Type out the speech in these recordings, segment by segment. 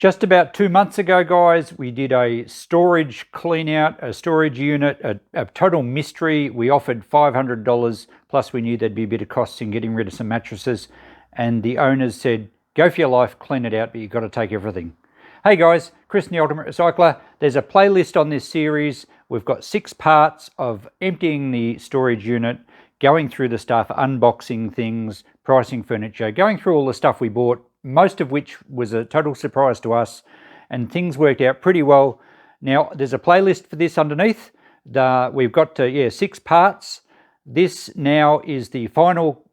Just about 2 months ago, guys, we did a storage clean out, a storage unit, a total mystery. We offered $500, plus we knew there'd be a bit of costs in getting rid of some mattresses. And the owners said, go for your life, clean it out, but you've got to take everything. Hey guys, Chris the Ultimate Recycler. There's a playlist on this series. We've got 6 parts of emptying the storage unit, going through the stuff, unboxing things, pricing furniture, going through all the stuff we bought, most of which was a total surprise to us, and things worked out pretty well. Now, there's a playlist for this underneath. We've got 6 parts. This now is the final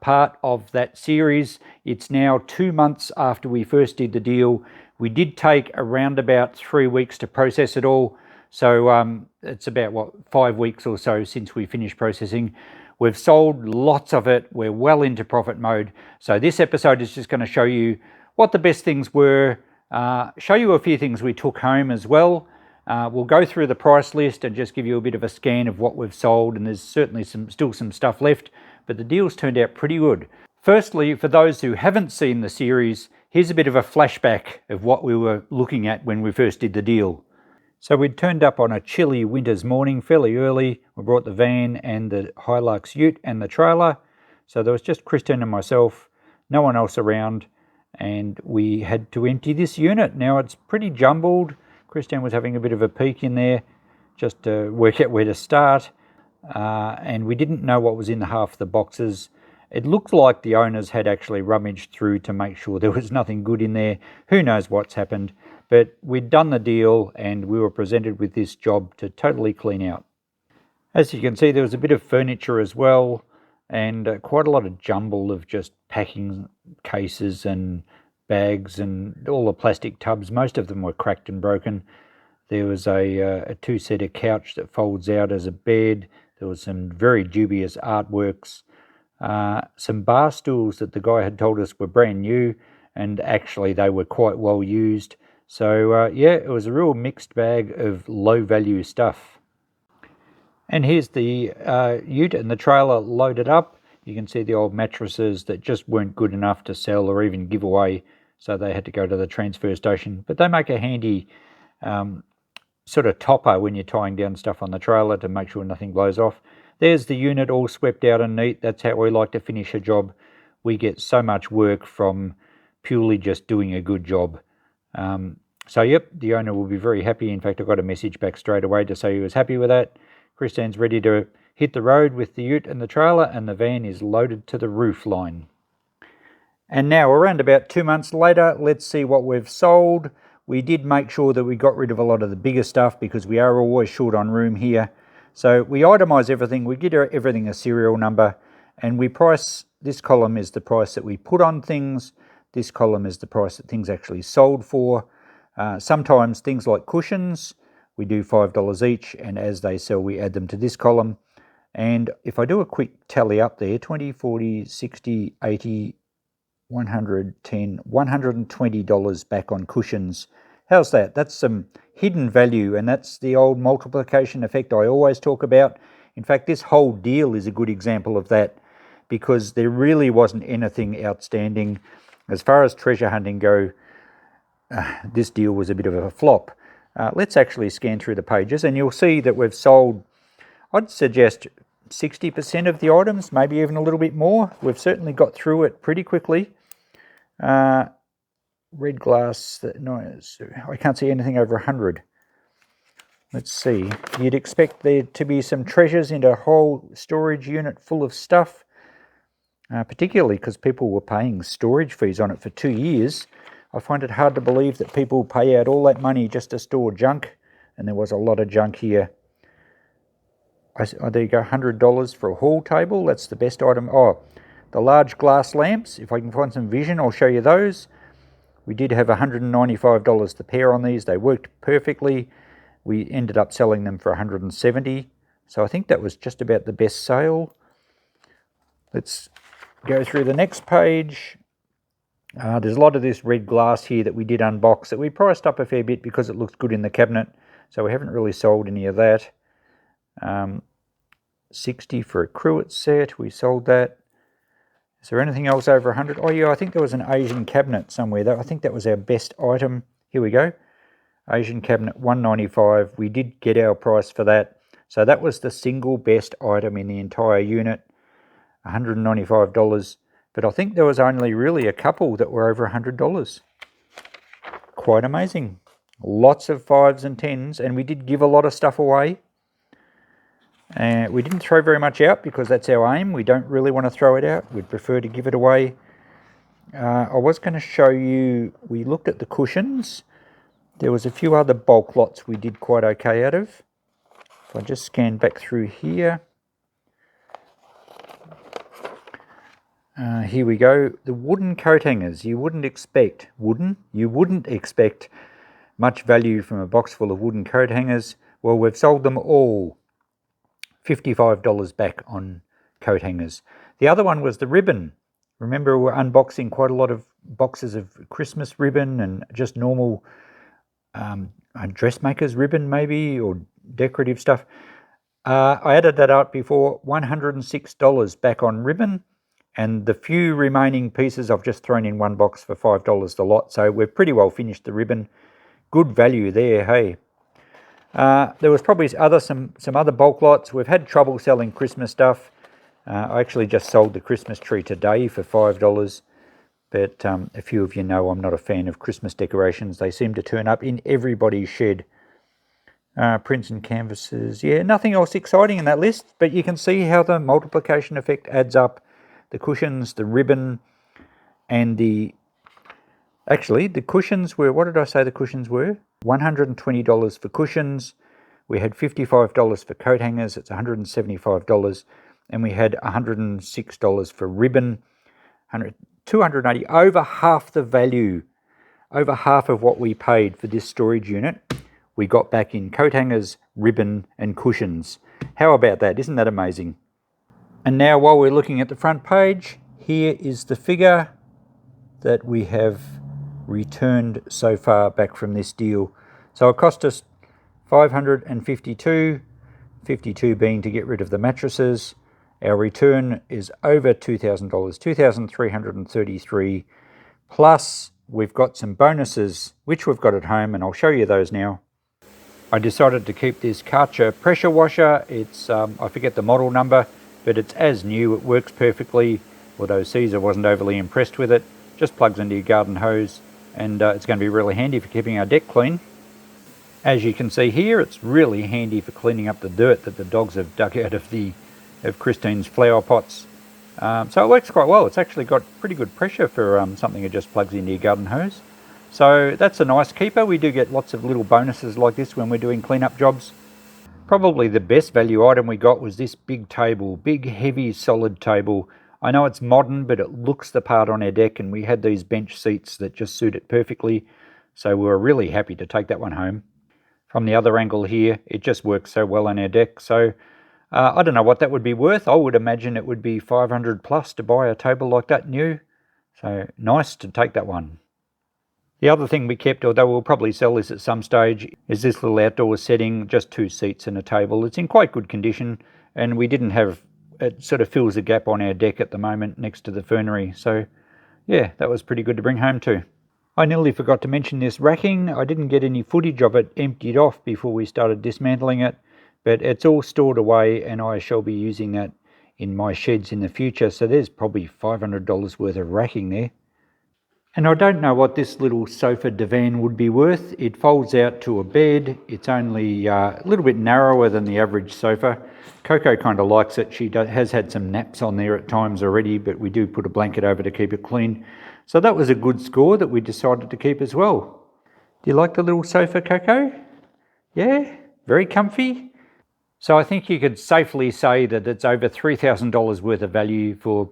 part of that series. It's now 2 months after we first did the deal. We did take around about 3 weeks to process it all. So it's about, 5 weeks or so since we finished processing. We've sold lots of it. We're well into profit mode. So this episode is just going to show you what the best things were, show you a few things we took home as well. We'll go through the price list and just give you a bit of a scan of what we've sold, and there's certainly still some stuff left, but the deals turned out pretty good. Firstly, for those who haven't seen the series, here's a bit of a flashback of what we were looking at when we first did the deal. So we'd turned up on a chilly winter's morning fairly early. We brought the van and the Hilux ute and the trailer. So there was just Kristen and myself, no one else around, and we had to empty this unit. Now it's pretty jumbled. Kristen was having a bit of a peek in there just to work out where to start, and we didn't know what was in half the boxes. It looked like the owners had actually rummaged through to make sure there was nothing good in there. Who knows what's happened? But we'd done the deal and we were presented with this job to totally clean out. As you can see, there was a bit of furniture as well, and quite a lot of jumble of just packing cases and bags and all the plastic tubs. Most of them were cracked and broken. There was a two-seater couch that folds out as a bed. There was some very dubious artworks. Some bar stools that the guy had told us were brand new, and actually they were quite well used. So it was a real mixed bag of low value stuff. And here's the ute and the trailer loaded up. You can see the old mattresses that just weren't good enough to sell or even give away, so they had to go to the transfer station. But they make a handy sort of topper when you're tying down stuff on the trailer to make sure nothing blows off. There's the unit all swept out and neat. That's how we like to finish a job. We get so much work from purely just doing a good job. So the owner will be very happy. In fact, I got a message back straight away to say he was happy with that. Kristen's ready to hit the road with the ute and the trailer, and the van is loaded to the roof line. And now, around about 2 months later, let's see what we've sold. We did make sure that we got rid of a lot of the bigger stuff because we are always short on room here. So we itemize everything, we give everything a serial number, and we price. This column is the price that we put on things. This column is the price that things actually sold for. Sometimes things like cushions, we do $5 each, and as they sell, we add them to this column. And if I do a quick tally up there, 20, 40, 60, 80, 110, $120 back on cushions. How's that? That's some hidden value, and that's the old multiplication effect I always talk about. In fact, this whole deal is a good example of that, because there really wasn't anything outstanding. As far as treasure hunting go, this deal was a bit of a flop. Let's actually scan through the pages, and you'll see that we've sold, I'd suggest 60% of the items, maybe even a little bit more. We've certainly got through it pretty quickly. Red glass, no, I can't see anything over 100. Let's see. You'd expect there to be some treasures in a whole storage unit full of stuff, particularly because people were paying storage fees on it for 2 years. I find it hard to believe that people pay out all that money just to store junk, and there was a lot of junk here. There you go, $100 for a hall table. That's the best item. Oh, the large glass lamps, if I can find some vision, I'll show you those. We did have $195 the pair on these. They worked perfectly. We ended up selling them for $170. So I think that was just about the best sale. Let's go through the next page. There's a lot of this red glass here that we did unbox that we priced up a fair bit because it looks good in the cabinet. So we haven't really sold any of that. 60 for a cruet set, we sold that. Is there anything else over 100? Oh yeah, I think there was an Asian cabinet somewhere. I think that was our best item. Here we go. Asian cabinet, $195. We did get our price for that. So that was the single best item in the entire unit, $195. But I think there was only really a couple that were over $100. Quite amazing. Lots of 5s and 10s, and we did give a lot of stuff away. We didn't throw very much out because that's our aim. We don't really want to throw it out. We'd prefer to give it away. I was going to show you, we looked at the cushions. There was a few other bulk lots we did quite okay out of. If I just scan back through here. Here we go. The wooden coat hangers. You wouldn't expect much value from a box full of wooden coat hangers. Well, we've sold them all. $55 back on coat hangers. The other one was the ribbon. Remember, we're unboxing quite a lot of boxes of Christmas ribbon and just normal dressmaker's ribbon maybe, or decorative stuff. I added that up before, $106 back on ribbon, and the few remaining pieces I've just thrown in one box for $5 the lot. So we've pretty well finished the ribbon. Good value there, hey. There was probably some other bulk lots. We've had trouble selling Christmas stuff. I actually just sold the Christmas tree today for $5. But a few of you know I'm not a fan of Christmas decorations. They seem to turn up in everybody's shed. Prints and canvases. Yeah, nothing else exciting in that list. But you can see how the multiplication effect adds up. The cushions, the ribbon, and the... Actually, the cushions were... What did I say the cushions were? $120 for cushions. We had $55 for coat hangers. It's $175. And we had $106 for ribbon. $280, over half the value, over half of what we paid for this storage unit, we got back in coat hangers, ribbon, and cushions. How about that? Isn't that amazing? And now, while we're looking at the front page, here is the figure that we have returned so far back from this deal. So it cost us $552, $52 being to get rid of the mattresses. Our return is over $2,000, $2,333, plus we've got some bonuses, which we've got at home, and I'll show you those now. I decided to keep this Karcher pressure washer. It's, I forget the model number, but it's as new. It works perfectly, although Caesar wasn't overly impressed with it. Just plugs into your garden hose, and it's going to be really handy for keeping our deck clean. As you can see here, it's really handy for cleaning up the dirt that the dogs have dug out of Christine's flower pots. So it works quite well. It's actually got pretty good pressure for something that just plugs into your garden hose. So that's a nice keeper. We do get lots of little bonuses like this when we're doing cleanup jobs. Probably the best value item we got was this big table, big heavy solid table. I know it's modern, but it looks the part on our deck, and we had these bench seats that just suit it perfectly. So we were really happy to take that one home. From the other angle here, it just works so well on our deck. So I don't know what that would be worth. I would imagine it would be 500 plus to buy a table like that new. So nice to take that one. The other thing we kept, although we'll probably sell this at some stage, is this little outdoor setting, just 2 seats and a table. It's in quite good condition, and we didn't have, it sort of fills a gap on our deck at the moment next to the fernery. So yeah, that was pretty good to bring home too. I nearly forgot to mention this racking. I didn't get any footage of it emptied off before we started dismantling it, but it's all stored away, and I shall be using that in my sheds in the future. So there's probably $500 worth of racking there. And I don't know what this little sofa divan would be worth. It folds out to a bed. It's only a little bit narrower than the average sofa. Coco kind of likes it. She has had some naps on there at times already, but we do put a blanket over to keep it clean. So that was a good score that we decided to keep as well. Do you like the little sofa, Coco? Yeah? Very comfy? So I think you could safely say that it's over $3,000 worth of value for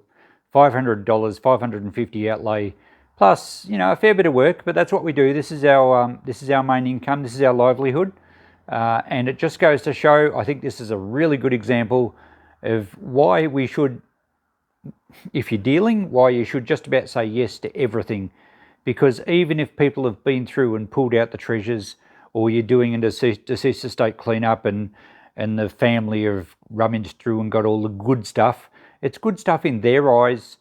$500, $550 outlay, plus, you know, a fair bit of work, but that's what we do. This is our main income. This is our livelihood. And it just goes to show, I think this is a really good example of why we should, if you're dealing, why you should just about say yes to everything. Because even if people have been through and pulled out the treasures, or you're doing a deceased estate cleanup and the family have rummaged through and got all the good stuff, it's good stuff in their eyes.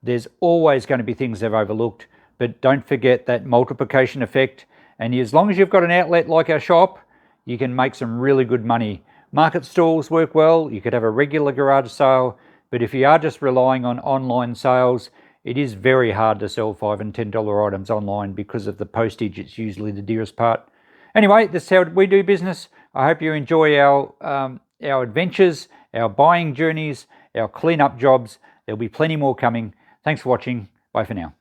There's always going to be things they've overlooked, but don't forget that multiplication effect. And as long as you've got an outlet like our shop, you can make some really good money. Market stalls work well. You could have a regular garage sale, but if you are just relying on online sales, it is very hard to sell $5 and $10 items online because of the postage. It's usually the dearest part. Anyway, this is how we do business. I hope you enjoy our adventures, our buying journeys, our cleanup jobs. There'll be plenty more coming. Thanks for watching. Bye for now.